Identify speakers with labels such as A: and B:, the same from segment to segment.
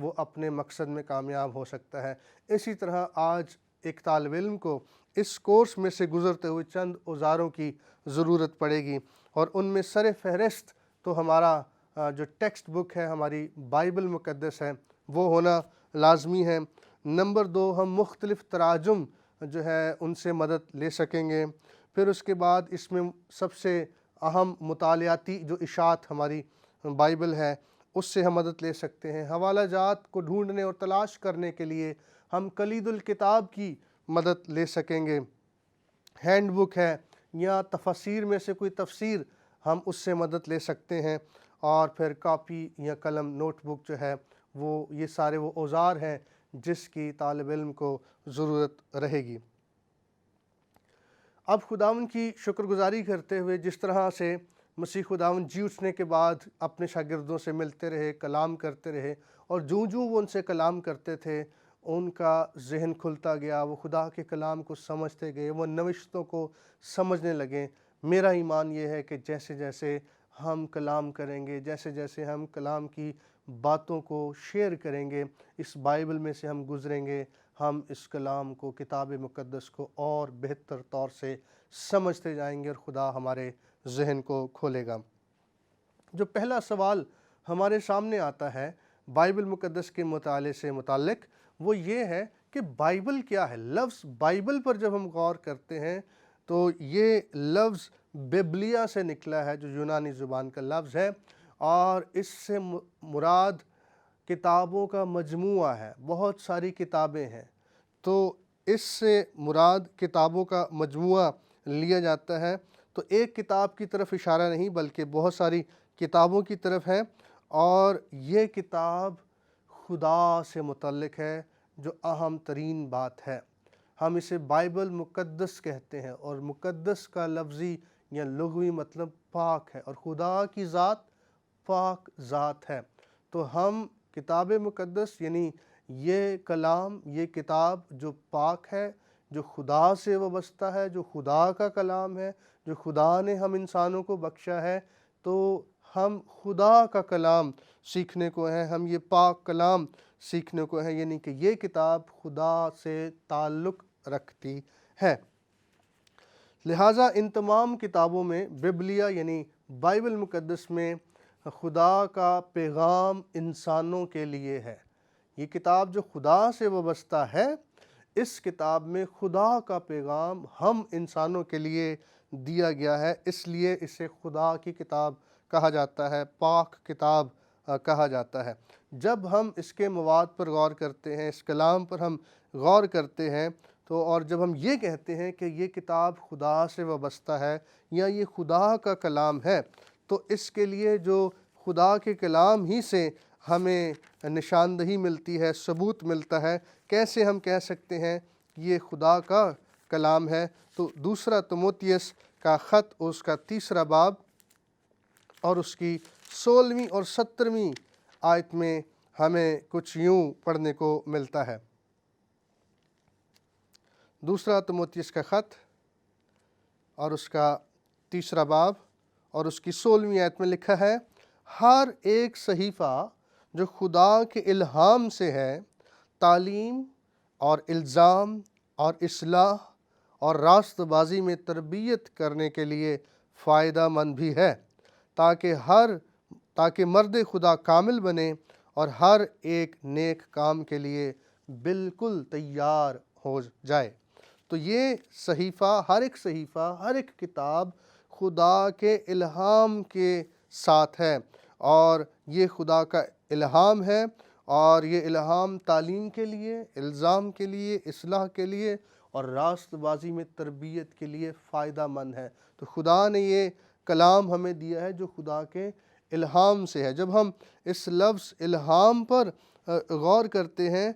A: وہ اپنے مقصد میں کامیاب ہو سکتا ہے۔ اسی طرح آج ایک طالب علم کو اس کورس میں سے گزرتے ہوئے چند اوزاروں کی ضرورت پڑے گی، اور ان میں سر فہرست تو ہمارا جو ٹیکسٹ بک ہے، ہماری بائبل مقدس ہے، وہ ہونا لازمی ہے۔ نمبر 2، ہم مختلف تراجم جو ہے ان سے مدد لے سکیں گے۔ پھر اس کے بعد اس میں سب سے اہم مطالعاتی جو اشاعت ہماری بائبل ہے اس سے ہم مدد لے سکتے ہیں۔ حوالہ جات کو ڈھونڈنے اور تلاش کرنے کے لیے ہم کلید الکتاب کی مدد لے سکیں گے۔ ہینڈ بک ہے یا تفاسیر میں سے کوئی تفسیر، ہم اس سے مدد لے سکتے ہیں۔ اور پھر کاپی یا قلم، نوٹ بک جو ہے یہ سارے وہ اوزار ہیں جس کی طالب علم کو ضرورت رہے گی۔ اب خداوند کی شکر گزاری کرتے ہوئے جس طرح سے مسیح خداوند جی اٹھنے کے بعد اپنے شاگردوں سے ملتے رہے، کلام کرتے رہے، اور جوں وہ ان سے کلام کرتے تھے ان کا ذہن کھلتا گیا، وہ خدا کے کلام کو سمجھتے گئے، وہ نوشتوں کو سمجھنے لگے۔ میرا ایمان یہ ہے کہ جیسے جیسے ہم کلام کریں گے، جیسے جیسے ہم کلام کی باتوں کو شیئر کریں گے، اس بائبل میں سے ہم گزریں گے، ہم اس کلام کو، کتاب مقدس کو اور بہتر طور سے سمجھتے جائیں گے، اور خدا ہمارے ذہن کو کھولے گا۔ جو پہلا سوال ہمارے سامنے آتا ہے بائبل مقدس کے مطالعے سے متعلق، وہ یہ ہے کہ بائبل کیا ہے؟ لفظ بائبل پر جب ہم غور کرتے ہیں تو یہ لفظ ببلیہ سے نکلا ہے، جو یونانی زبان کا لفظ ہے، اور اس سے مراد کتابوں کا مجموعہ ہے، بہت ساری کتابیں ہیں، تو اس سے مراد کتابوں کا مجموعہ لیا جاتا ہے۔ تو ایک کتاب کی طرف اشارہ نہیں بلکہ بہت ساری کتابوں کی طرف ہے، اور یہ کتاب خدا سے متعلق ہے، جو اہم ترین بات ہے۔ ہم اسے بائبل مقدس کہتے ہیں، اور مقدس کا لفظی یا لغوی مطلب پاک ہے، اور خدا کی ذات پاک ذات ہے۔ تو ہم کتاب مقدس یعنی یہ کلام، یہ کتاب جو پاک ہے، جو خدا سے وابستہ ہے، جو خدا کا کلام ہے، جو خدا نے ہم انسانوں کو بخشا ہے، تو ہم خدا کا کلام سیکھنے کو ہیں، ہم یہ پاک کلام سیکھنے کو ہیں، یعنی کہ یہ کتاب خدا سے تعلق رکھتی ہے۔ لہٰذا ان تمام کتابوں میں ببلیہ یعنی بائبل مقدس میں خدا کا پیغام انسانوں کے لیے ہے۔ یہ کتاب جو خدا سے وابستہ ہے، اس کتاب میں خدا کا پیغام ہم انسانوں کے لیے دیا گیا ہے، اس لیے اسے خدا کی کتاب کہا جاتا ہے، پاک کتاب کہا جاتا ہے۔ جب ہم اس کے مواد پر غور کرتے ہیں، اس کلام پر ہم غور کرتے ہیں، تو اور جب ہم یہ کہتے ہیں کہ یہ کتاب خدا سے وابستہ ہے یا یہ خدا کا کلام ہے، تو اس کے لیے جو خدا کے کلام ہی سے ہمیں نشاندہی ملتی ہے، ثبوت ملتا ہے۔ کیسے ہم کہہ سکتے ہیں یہ خدا کا کلام ہے؟ تو دوسرا تموتیس کا خط، اس کا 3 باب اور اس کی 16ویں اور 17ویں آیت میں ہمیں کچھ یوں پڑھنے کو ملتا ہے۔ دوسرا تموتیس کا خط اور اس کا 3 باب اور اس کی 16ویں آیت میں لکھا ہے، ہر ایک صحیفہ جو خدا کے الہام سے ہے، تعلیم اور الزام اور اصلاح اور راست بازی میں تربیت کرنے کے لیے فائدہ مند بھی ہے، تاکہ مرد خدا کامل بنے اور ہر ایک نیک کام کے لیے بالکل تیار ہو جائے۔ تو یہ صحیفہ، ہر ایک کتاب خدا کے الہام کے ساتھ ہے، اور یہ خدا کا الہام ہے، اور یہ الہام تعلیم کے لیے، الزام کے لیے، اصلاح کے لیے اور راست بازی میں تربیت کے لیے فائدہ مند ہے۔ تو خدا نے یہ کلام ہمیں دیا ہے جو خدا کے الہام سے ہے۔ جب ہم اس لفظ الہام پر غور کرتے ہیں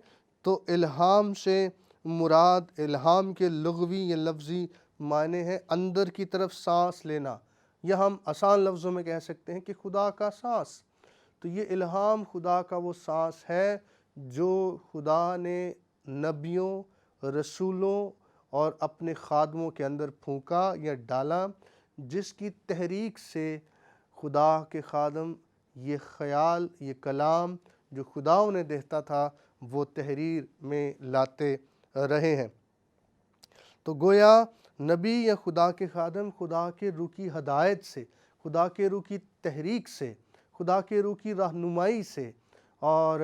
A: تو الہام سے مراد، الہام کے لغوی یا لفظی معنی ہے اندر کی طرف سانس لینا، یا ہم آسان لفظوں میں کہہ سکتے ہیں کہ خدا کا سانس۔ تو یہ الہام خدا کا وہ سانس ہے جو خدا نے نبیوں، رسولوں اور اپنے خادموں کے اندر پھونکا یا ڈالا، جس کی تحریک سے خدا کے خادم یہ خیال، یہ کلام جو خدا انہیں دیتا تھا وہ تحریر میں لاتے رہے ہیں۔ تو گویا نبی یا خدا کے خادم خدا کے روح کی ہدایت سے، خدا کے روح کی تحریک سے، خدا کے روح کی رہنمائی سے اور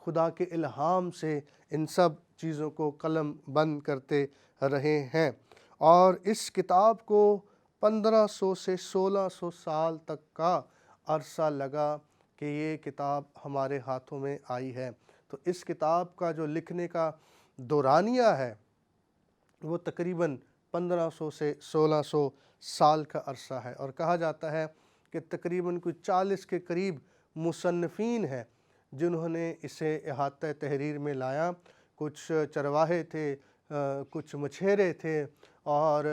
A: خدا کے الہام سے ان سب چیزوں کو قلم بند کرتے رہے ہیں، اور اس کتاب کو 1500 سے 1600 سال تک کا عرصہ لگا کہ یہ کتاب ہمارے ہاتھوں میں آئی ہے۔ تو اس کتاب کا جو لکھنے کا دورانیہ ہے وہ تقریباً 1500 سے 1600 سال کا عرصہ ہے، اور کہا جاتا ہے کہ تقریباً کوئی 40 کے قریب مصنفین ہیں جنہوں نے اسے احاطہ تحریر میں لایا۔ کچھ چرواہے تھے، کچھ مچھیرے تھے اور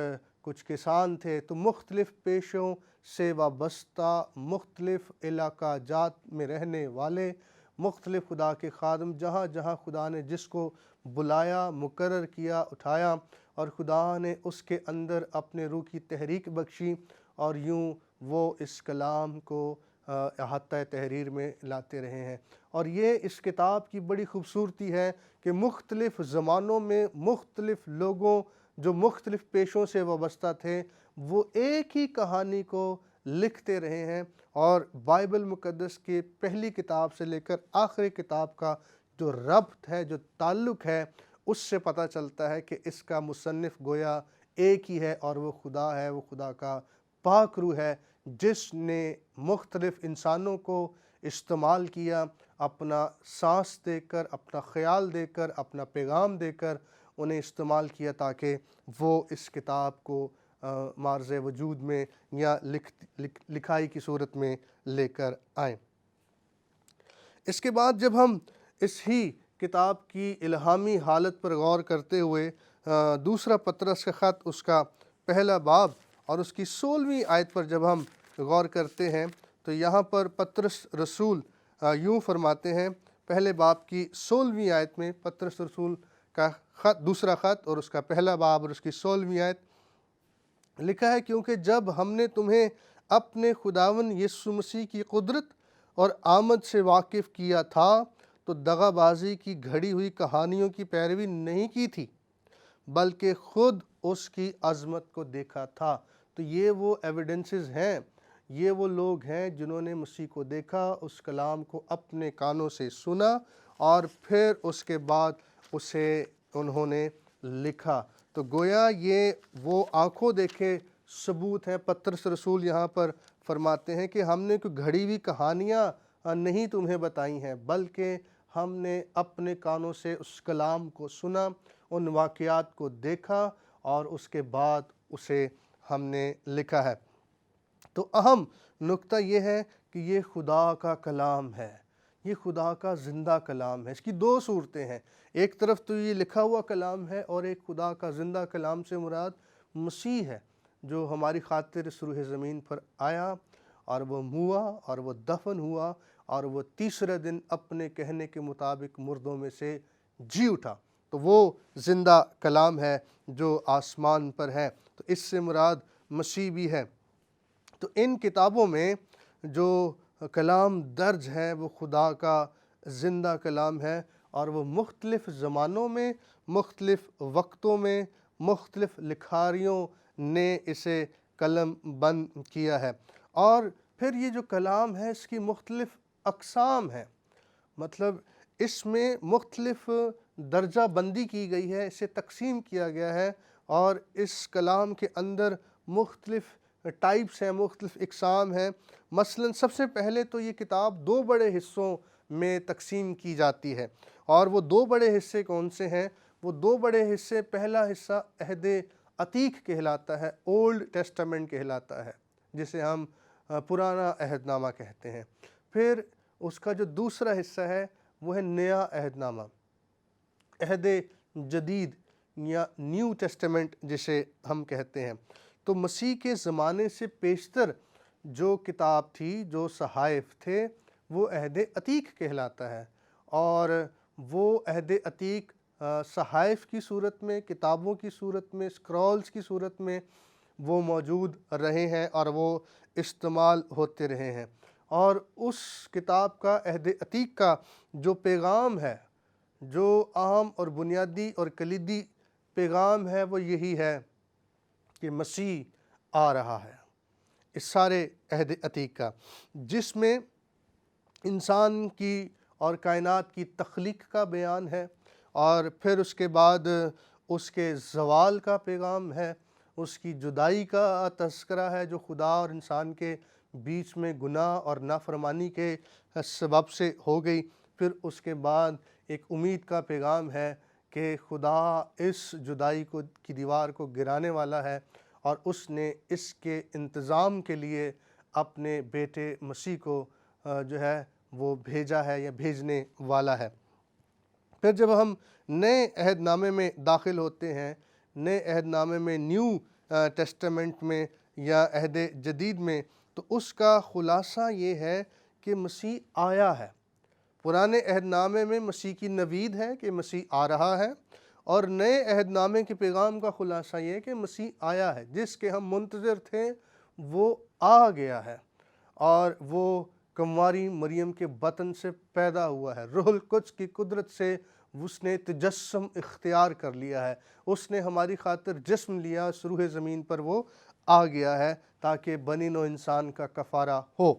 A: کچھ کسان تھے، تو مختلف پیشوں سے وابستہ، مختلف علاقہ جات میں رہنے والے، مختلف خدا کے خادم، جہاں جہاں خدا نے جس کو بلایا، مقرر کیا، اٹھایا، اور خدا نے اس کے اندر اپنے روح کی تحریک بخشی، اور یوں وہ اس کلام کو احاطہ تحریر میں لاتے رہے ہیں۔ اور یہ اس کتاب کی بڑی خوبصورتی ہے کہ مختلف زمانوں میں مختلف لوگوں جو مختلف پیشوں سے وابستہ تھے وہ ایک ہی کہانی کو لکھتے رہے ہیں، اور بائبل مقدس کی پہلی کتاب سے لے کر آخری کتاب کا جو ربط ہے، جو تعلق ہے، اس سے پتہ چلتا ہے کہ اس کا مصنف گویا ایک ہی ہے، اور وہ خدا ہے، وہ خدا کا پاک روح ہے جس نے مختلف انسانوں کو استعمال کیا، اپنا سانس دے کر، اپنا خیال دے کر، اپنا پیغام دے کر انہیں استعمال کیا تاکہ وہ اس کتاب کو معرض وجود میں یا لکھائی کی صورت میں لے کر آئیں۔ اس کے بعد جب ہم اس ہی کتاب کی الہامی حالت پر غور کرتے ہوئے دوسرا پطرس کا خط، اس کا پہلا باب اور اس کی 16ویں آیت پر جب ہم غور کرتے ہیں تو یہاں پر پطرس رسول یوں فرماتے ہیں، پہلے باب کی 16ویں آیت میں پطرس رسول کا خط، دوسرا خط اور اس کا پہلا باب اور اس کی 16ویں آیت لکھا ہے، کیونکہ جب ہم نے تمہیں اپنے خداوند یسوع مسیح کی قدرت اور آمد سے واقف کیا تھا تو دغا بازی کی گھڑی ہوئی کہانیوں کی پیروی نہیں کی تھی بلکہ خود اس کی عظمت کو دیکھا تھا۔ تو یہ وہ ایویڈنسز ہیں، یہ وہ لوگ ہیں جنہوں نے مسیح کو دیکھا، اس کلام کو اپنے کانوں سے سنا اور پھر اس کے بعد اسے انہوں نے لکھا۔ تو گویا یہ وہ آنکھوں دیکھے ثبوت ہیں۔ پطرس رسول یہاں پر فرماتے ہیں کہ ہم نے کوئی گھڑی ہوئی کہانیاں نہیں تمہیں بتائی ہیں، بلکہ ہم نے اپنے کانوں سے اس کلام کو سنا، ان واقعات کو دیکھا اور اس کے بعد اسے ہم نے لکھا ہے۔ تو اہم نقطہ یہ ہے کہ یہ خدا کا کلام ہے، یہ خدا کا زندہ کلام ہے۔ اس کی دو صورتیں ہیں، ایک طرف تو یہ لکھا ہوا کلام ہے اور ایک خدا کا زندہ کلام سے مراد مسیح ہے جو ہماری خاطر اس روح زمین پر آیا اور وہ ہوا اور وہ دفن ہوا اور وہ تیسرے دن اپنے کہنے کے مطابق مردوں میں سے جی اٹھا۔ تو وہ زندہ کلام ہے جو آسمان پر ہے، تو اس سے مراد مسیح بھی ہے۔ تو ان کتابوں میں جو کلام درج ہے وہ خدا کا زندہ کلام ہے، اور وہ مختلف زمانوں میں، مختلف وقتوں میں، مختلف لکھاریوں نے اسے قلم بند کیا ہے۔ اور پھر یہ جو کلام ہے اس کی مختلف اقسام ہیں، مطلب اس میں مختلف درجہ بندی کی گئی ہے، اسے تقسیم کیا گیا ہے، اور اس کلام کے اندر مختلف ٹائپس ہیں، مختلف اقسام ہیں۔ مثلا سب سے پہلے تو یہ کتاب دو بڑے حصوں میں تقسیم کی جاتی ہے، اور وہ دو بڑے حصے کون سے ہیں؟ وہ دو بڑے حصے، پہلا حصہ عہد عتیق کہلاتا ہے، اولڈ ٹیسٹامنٹ کہلاتا ہے، جسے ہم پرانا عہد نامہ کہتے ہیں۔ پھر اس کا جو دوسرا حصہ ہے وہ ہے نیا عہد نامہ، عہد جدید یا نیو ٹیسٹامنٹ جسے ہم کہتے ہیں۔ تو مسیح کے زمانے سے پیشتر جو کتاب تھی، جو صحائف تھے، وہ عہد عتیق کہلاتا ہے، اور وہ عہد عتیق صحائف کی صورت میں، کتابوں کی صورت میں، اسکرولز کی صورت میں وہ موجود رہے ہیں اور وہ استعمال ہوتے رہے ہیں۔ اور اس کتاب کا عہد عتیق کا جو پیغام ہے، جو اہم اور بنیادی اور کلیدی پیغام ہے، وہ یہی ہے کہ مسیح آ رہا ہے۔ اس سارے عہد عتیق کا، جس میں انسان کی اور کائنات کی تخلیق کا بیان ہے، اور پھر اس کے بعد اس کے زوال کا پیغام ہے، اس کی جدائی کا تذکرہ ہے جو خدا اور انسان کے بیچ میں گناہ اور نافرمانی کے سبب سے ہو گئی۔ پھر اس کے بعد ایک امید کا پیغام ہے کہ خدا اس جدائی کی دیوار کو گرانے والا ہے، اور اس نے اس کے انتظام کے لیے اپنے بیٹے مسیح کو جو ہے وہ بھیجا ہے یا بھیجنے والا ہے۔ پھر جب ہم نئے عہد نامے میں داخل ہوتے ہیں، نئے عہد نامے میں، نیو ٹیسٹمنٹ میں یا عہد جدید میں، تو اس کا خلاصہ یہ ہے کہ مسیح آیا ہے۔ پرانے عہد نامے میں مسیح کی نوید ہے کہ مسیح آ رہا ہے، اور نئے عہد نامے کے پیغام کا خلاصہ یہ ہے کہ مسیح آیا ہے، جس کے ہم منتظر تھے وہ آ گیا ہے، اور وہ کنواری مریم کے بطن سے پیدا ہوا ہے۔ روح القدس کی قدرت سے اس نے تجسم اختیار کر لیا ہے، اس نے ہماری خاطر جسم لیا، اس روح زمین پر وہ آ گیا ہے تاکہ بنی نوع انسان کا کفارہ ہو۔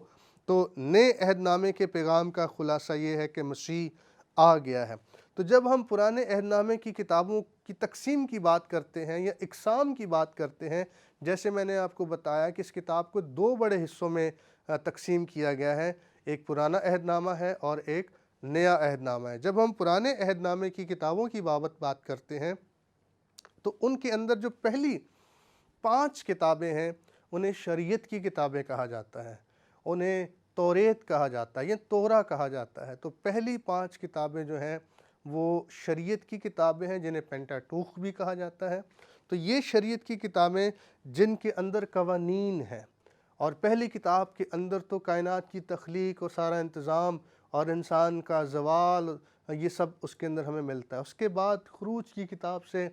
A: تو نئے عہد نامے کے پیغام کا خلاصہ یہ ہے کہ مسیح آ گیا ہے۔ تو جب ہم پرانے عہد نامے کی کتابوں کی تقسیم کی بات کرتے ہیں یا اقسام کی بات کرتے ہیں، جیسے میں نے آپ کو بتایا کہ اس کتاب کو دو بڑے حصوں میں تقسیم کیا گیا ہے، ایک پرانا عہد نامہ ہے اور ایک نیا عہد نامہ ہے۔ جب ہم پرانے عہد نامے کی کتابوں کی بات کرتے ہیں تو ان کے اندر جو پہلی 5 کتابیں ہیں انہیں شریعت کی کتابیں کہا جاتا ہے، انہیں توریت کہا جاتا ہے یا تورا کہا جاتا ہے۔ تو پہلی 5 کتابیں جو ہیں وہ شریعت کی کتابیں ہیں، جنہیں پینٹاٹوک بھی کہا جاتا ہے۔ تو یہ شریعت کی کتابیں جن کے اندر قوانین ہیں، اور پہلی کتاب کے اندر تو کائنات کی تخلیق اور سارا انتظام اور انسان کا زوال، یہ سب اس کے اندر ہمیں ملتا ہے۔ اس کے بعد خروج کی کتاب سے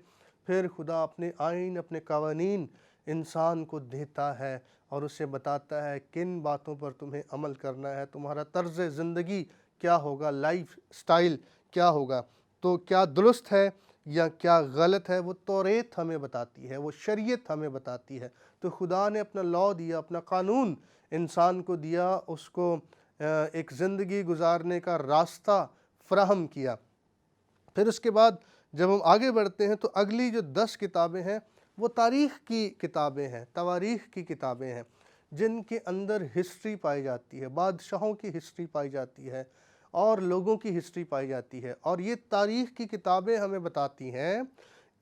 A: پھر خدا اپنے آئین، اپنے قوانین انسان کو دیتا ہے اور اسے بتاتا ہے کن باتوں پر تمہیں عمل کرنا ہے، تمہارا طرز زندگی کیا ہوگا، لائف سٹائل کیا ہوگا، تو کیا درست ہے یا کیا غلط ہے، وہ توریت ہمیں بتاتی ہے، وہ شریعت ہمیں بتاتی ہے۔ تو خدا نے اپنا لاء دیا، اپنا قانون انسان کو دیا، اس کو ایک زندگی گزارنے کا راستہ فراہم کیا۔ پھر اس کے بعد جب ہم آگے بڑھتے ہیں تو اگلی جو 10 کتابیں ہیں وہ تاریخ کی کتابیں ہیں، تواریخ کی کتابیں ہیں، جن کے اندر ہسٹری پائی جاتی ہے، بادشاہوں کی ہسٹری پائی جاتی ہے اور لوگوں کی ہسٹری پائی جاتی ہے۔ اور یہ تاریخ کی کتابیں ہمیں بتاتی ہیں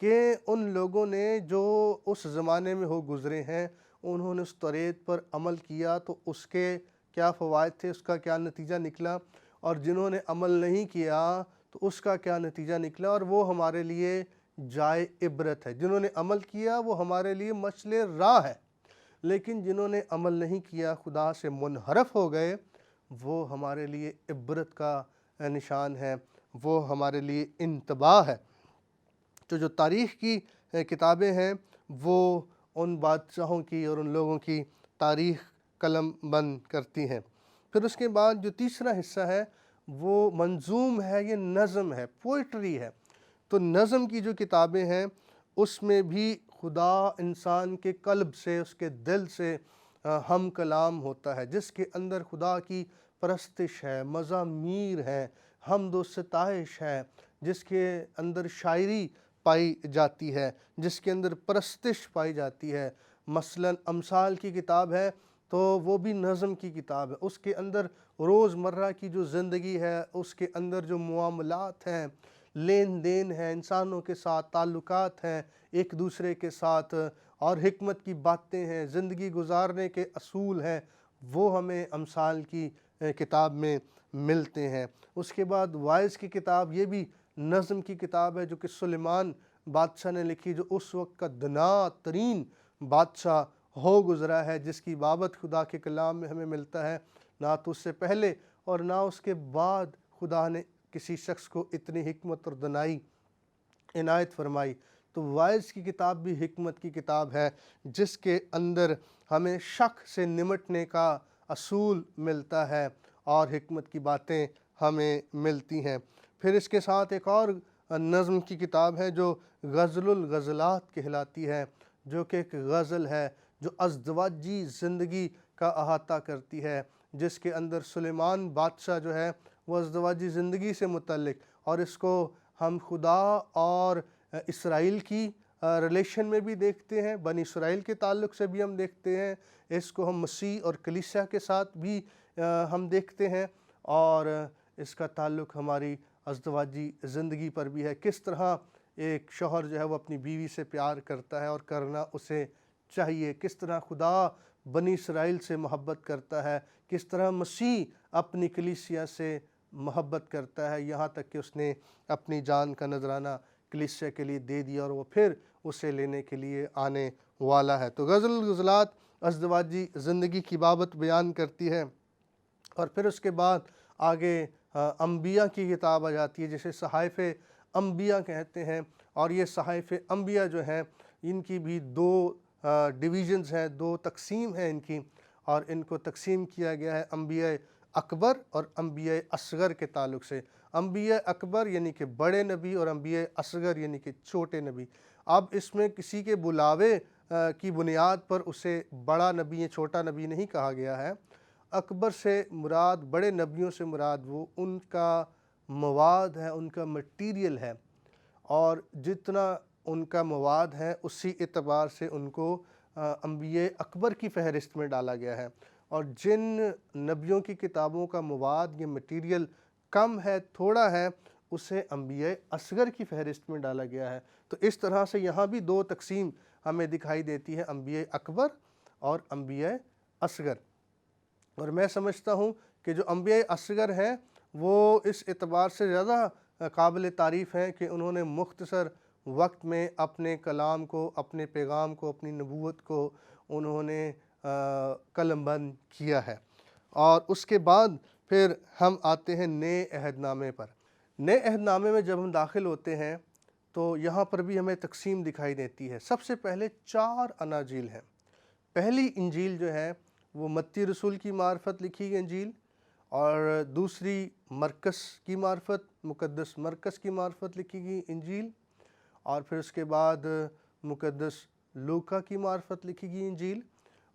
A: کہ ان لوگوں نے جو اس زمانے میں ہو گزرے ہیں، انہوں نے اس توریت پر عمل کیا تو اس کے کیا فوائد تھے، اس کا کیا نتیجہ نکلا، اور جنہوں نے عمل نہیں کیا تو اس کا کیا نتیجہ نکلا، اور وہ ہمارے لیے جائے عبرت ہے۔ جنہوں نے عمل کیا وہ ہمارے لیے مشعل راہ ہے، لیکن جنہوں نے عمل نہیں کیا، خدا سے منحرف ہو گئے، وہ ہمارے لیے عبرت کا نشان ہے، وہ ہمارے لیے انتباہ ہے۔ تو جو تاریخ کی کتابیں ہیں وہ ان بادشاہوں کی اور ان لوگوں کی تاریخ قلم بند کرتی ہیں۔ پھر اس کے بعد جو تیسرا حصہ ہے وہ منظوم ہے، یہ نظم ہے، پوئٹری ہے۔ تو نظم کی جو کتابیں ہیں اس میں بھی خدا انسان کے قلب سے، اس کے دل سے ہم کلام ہوتا ہے، جس کے اندر خدا کی پرستش ہے، مزامیر ہے، حمد و ستائش ہے، جس کے اندر شاعری پائی جاتی ہے، جس کے اندر پرستش پائی جاتی ہے۔ مثلاً امثال کی کتاب ہے تو وہ بھی نظم کی کتاب ہے، اس کے اندر روز مرہ کی جو زندگی ہے، اس کے اندر جو معاملات ہیں، لین دین ہے، انسانوں کے ساتھ تعلقات ہیں ایک دوسرے کے ساتھ، اور حکمت کی باتیں ہیں، زندگی گزارنے کے اصول ہیں، وہ ہمیں امثال کی کتاب میں ملتے ہیں۔ اس کے بعد وائز کی کتاب، یہ بھی نظم کی کتاب ہے جو کہ سلیمان بادشاہ نے لکھی، جو اس وقت کا دنا ترین بادشاہ ہو گزرا ہے، جس کی بابت خدا کے کلام میں ہمیں ملتا ہے۔ نہ تو اس سے پہلے اور نہ اس کے بعد خدا نے کسی شخص کو اتنی حکمت اور دانائی عنایت فرمائی۔ تو وائز کی کتاب بھی حکمت کی کتاب ہے، جس کے اندر ہمیں شک سے نمٹنے کا اصول ملتا ہے اور حکمت کی باتیں ہمیں ملتی ہیں۔ پھر اس کے ساتھ ایک اور نظم کی کتاب ہے جو غزل الغزلات کہلاتی ہے، جو کہ ایک غزل ہے جو ازدواجی زندگی کا احاطہ کرتی ہے، جس کے اندر سلیمان بادشاہ جو ہے وہ ازدواجی زندگی سے متعلق، اور اس کو ہم خدا اور اسرائیل کی ریلیشن میں بھی دیکھتے ہیں، بنی اسرائیل کے تعلق سے بھی ہم دیکھتے ہیں، اس کو ہم مسیح اور کلیسیا کے ساتھ بھی ہم دیکھتے ہیں، اور اس کا تعلق ہماری ازدواجی زندگی پر بھی ہے۔ کس طرح ایک شوہر جو ہے وہ اپنی بیوی سے پیار کرتا ہے اور کرنا اسے چاہیے، کس طرح خدا بنی اسرائیل سے محبت کرتا ہے، کس طرح مسیح اپنی کلیسیا سے محبت کرتا ہے، یہاں تک کہ اس نے اپنی جان کا نذرانہ کلیسیا کے لیے دے دیا اور وہ پھر اسے لینے کے لیے آنے والا ہے۔ تو غزل الغزلات ازدواجی زندگی کی بابت بیان کرتی ہے، اور پھر اس کے بعد آگے انبیاء کی کتاب آ جاتی ہے جسے صحائف انبیاء کہتے ہیں، اور یہ صحائف انبیاء جو ہیں ان کی بھی دو ڈویژنز ہیں، دو تقسیم ہیں ان کی، اور ان کو تقسیم کیا گیا ہے انبیاء اکبر اور انبیاء اصغر کے تعلق سے۔ انبیاء اکبر یعنی کہ بڑے نبی اور انبیاء اصغر یعنی کہ چھوٹے نبی۔ اب اس میں کسی کے بلاوے کی بنیاد پر اسے بڑا نبی یا چھوٹا نبی نہیں کہا گیا ہے۔ اکبر سے مراد، بڑے نبیوں سے مراد وہ ان کا مواد ہے، ان کا مٹیریل ہے، اور جتنا ان کا مواد ہے اسی اعتبار سے ان کو انبیاء اکبر کی فہرست میں ڈالا گیا ہے، اور جن نبیوں کی کتابوں کا مواد یا مٹیریل کم ہے، تھوڑا ہے، اسے انبیاء اصغر کی فہرست میں ڈالا گیا ہے۔ تو اس طرح سے یہاں بھی دو تقسیم ہمیں دکھائی دیتی ہے، انبیاء اکبر اور انبیاء اصغر۔ اور میں سمجھتا ہوں کہ جو انبیاء اصغر ہیں وہ اس اعتبار سے زیادہ قابل تعریف ہیں کہ انہوں نے مختصر وقت میں اپنے کلام کو، اپنے پیغام کو، اپنی نبوت کو انہوں نے قلم بند کیا ہے۔ اور اس کے بعد پھر ہم آتے ہیں نئے عہد نامے پر۔ نئے عہد نامے میں جب ہم داخل ہوتے ہیں تو یہاں پر بھی ہمیں تقسیم دکھائی دیتی ہے۔ سب سے پہلے 4 اناجیل ہیں۔ پہلی انجیل جو ہے وہ متی رسول کی معرفت لکھی گئی انجیل، اور دوسری مرکس کی معرفت، مقدس مرکس کی معرفت لکھی گئی انجیل، اور پھر اس کے بعد مقدس لوکا کی معرفت لکھی گئی انجیل،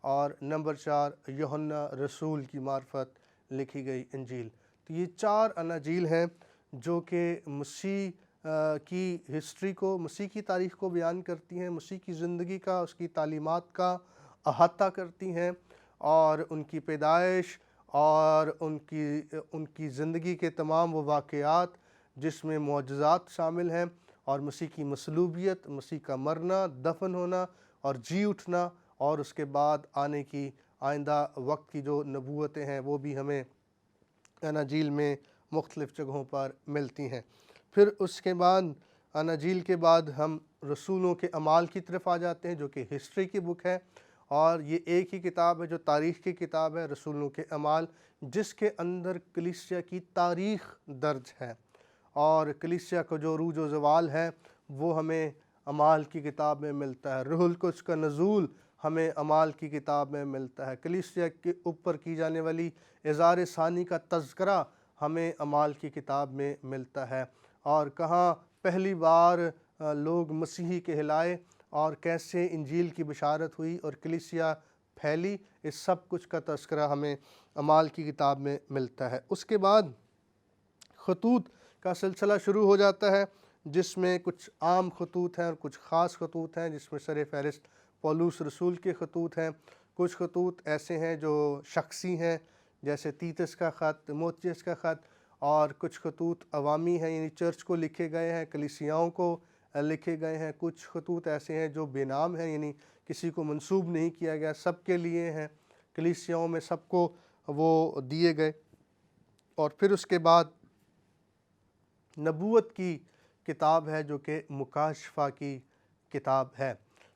A: اور نمبر 4 یوحنا رسول کی معرفت لکھی گئی انجیل۔ تو یہ 4 اناجیل ہیں جو کہ مسیح کی ہسٹری کو، مسیح کی تاریخ کو بیان کرتی ہیں، مسیح کی زندگی کا، اس کی تعلیمات کا احاطہ کرتی ہیں، اور ان کی پیدائش اور ان کی زندگی کے تمام وہ واقعات جس میں معجزات شامل ہیں، اور مسیح کی مصلوبیت، مسیح کا مرنا، دفن ہونا اور جی اٹھنا، اور اس کے بعد آنے کی آئندہ وقت کی جو نبوتیں ہیں وہ بھی ہمیں اناجیل میں مختلف جگہوں پر ملتی ہیں۔ پھر اس کے بعد اناجیل کے بعد ہم رسولوں کے اعمال کی طرف آ جاتے ہیں جو کہ ہسٹری کی بک ہے، اور یہ ایک ہی کتاب ہے جو تاریخ کی کتاب ہے، رسولوں کے اعمال، جس کے اندر کلیسیا کی تاریخ درج ہے، اور کلیسیا کا جو عروج و زوال ہے وہ ہمیں اعمال کی کتاب میں ملتا ہے۔ روح القدس کا نزول ہمیں اعمال کی کتاب میں ملتا ہے۔ کلیسیا کے اوپر کی جانے والی اظہار ثانی کا تذکرہ ہمیں اعمال کی کتاب میں ملتا ہے، اور کہاں پہلی بار لوگ مسیحی کہلائے اور کیسے انجیل کی بشارت ہوئی اور کلیسیا پھیلی، اس سب کچھ کا تذکرہ ہمیں اعمال کی کتاب میں ملتا ہے۔ اس کے بعد خطوط کا سلسلہ شروع ہو جاتا ہے، جس میں کچھ عام خطوط ہیں اور کچھ خاص خطوط ہیں، جس میں سر فہرست پولس رسول کے خطوط ہیں۔ کچھ خطوط ایسے ہیں جو شخصی ہیں، جیسے تیتس کا خط، تیموتھیوس کا خط، اور کچھ خطوط عوامی ہیں، یعنی چرچ کو لکھے گئے ہیں، کلیسیاؤں کو لکھے گئے ہیں۔ کچھ خطوط ایسے ہیں جو بے نام ہیں، یعنی کسی کو منسوب نہیں کیا گیا، سب کے لیے ہیں، کلیسیاؤں میں سب کو وہ دیے گئے۔ اور پھر اس کے بعد نبوت کی کتاب ہے جو کہ مکاشفہ کی کتاب ہے۔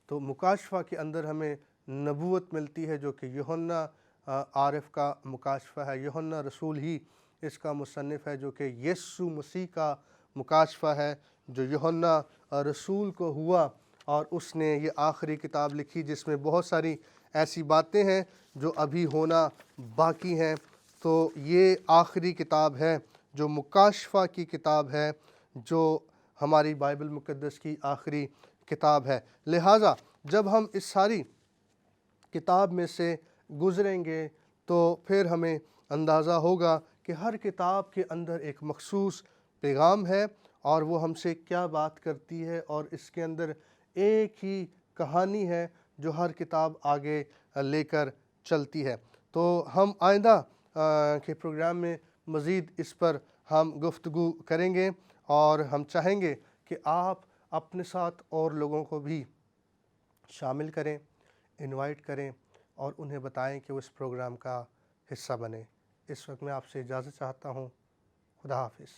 A: تو مکاشفہ کے اندر ہمیں نبوت ملتی ہے جو کہ یوحنا عارف کا مکاشفہ ہے۔ یوحنا رسول ہی اس کا مصنف ہے، جو کہ یسوع مسیح کا مکاشفہ ہے جو یوحنا رسول کو ہوا، اور اس نے یہ آخری کتاب لکھی جس میں بہت ساری ایسی باتیں ہیں جو ابھی ہونا باقی ہیں۔ تو یہ آخری کتاب ہے جو مکاشفہ کی کتاب ہے، جو ہماری بائبل مقدس کی آخری کتاب ہے۔ لہٰذا جب ہم اس ساری کتاب میں سے گزریں گے تو پھر ہمیں اندازہ ہوگا کہ ہر کتاب کے اندر ایک مخصوص پیغام ہے اور وہ ہم سے کیا بات کرتی ہے، اور اس کے اندر ایک ہی کہانی ہے جو ہر کتاب آگے لے کر چلتی ہے۔ تو ہم آئندہ کے پروگرام میں مزید اس پر ہم گفتگو کریں گے، اور ہم چاہیں گے کہ آپ اپنے ساتھ اور لوگوں کو بھی شامل کریں، انوائٹ کریں، اور انہیں بتائیں کہ وہ اس پروگرام کا حصہ بنیں۔ اس وقت میں آپ سے اجازت چاہتا ہوں۔ خدا حافظ۔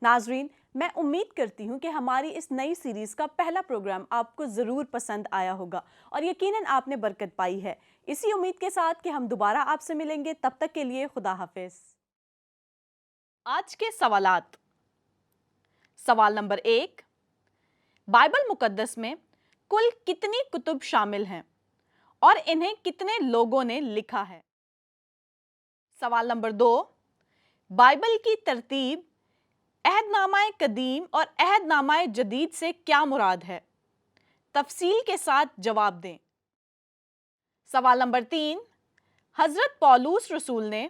B: ناظرین، میں امید کرتی ہوں کہ ہماری اس نئی سیریز کا پہلا پروگرام آپ کو ضرور پسند آیا ہوگا، اور یقیناً آپ نے برکت پائی ہے۔ اسی امید کے ساتھ کہ ہم دوبارہ آپ سے ملیں گے، تب تک کے لیے خدا حافظ۔ آج کے سوالات۔ سوال نمبر 1، بائبل مقدس میں کل کتنی کتب شامل ہیں اور انہیں کتنے لوگوں نے لکھا ہے؟ سوال نمبر 2، بائبل کی ترتیب عہد نامہ قدیم اور عہد نامہ جدید سے کیا مراد ہے؟ تفصیل کے ساتھ جواب دیں۔ سوال نمبر 3، حضرت پولس رسول نے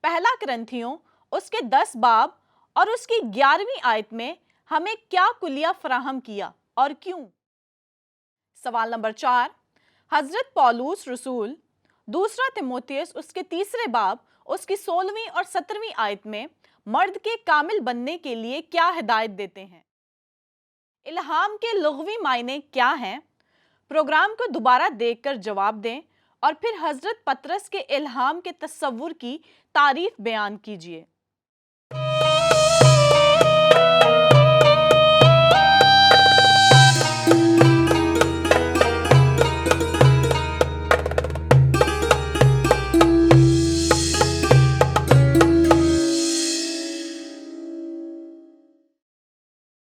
B: پہلا کرنتھیوں اس کے 10 باب اور اس کی 11ویں آیت میں ہمیں کیا کلیہ فراہم کیا اور کیوں؟ سوال نمبر 4، حضرت پولس رسول دوسرا تیموتھیوس اس کے 3 باب اس کی 16ویں اور 17ویں آیت میں مرد کے کامل بننے کے لیے کیا ہدایت دیتے ہیں؟ الہام کے لغوی معنی کیا ہیں؟ پروگرام کو دوبارہ دیکھ کر جواب دیں، اور پھر حضرت پطرس کے الہام کے تصور کی تعریف بیان کیجیے۔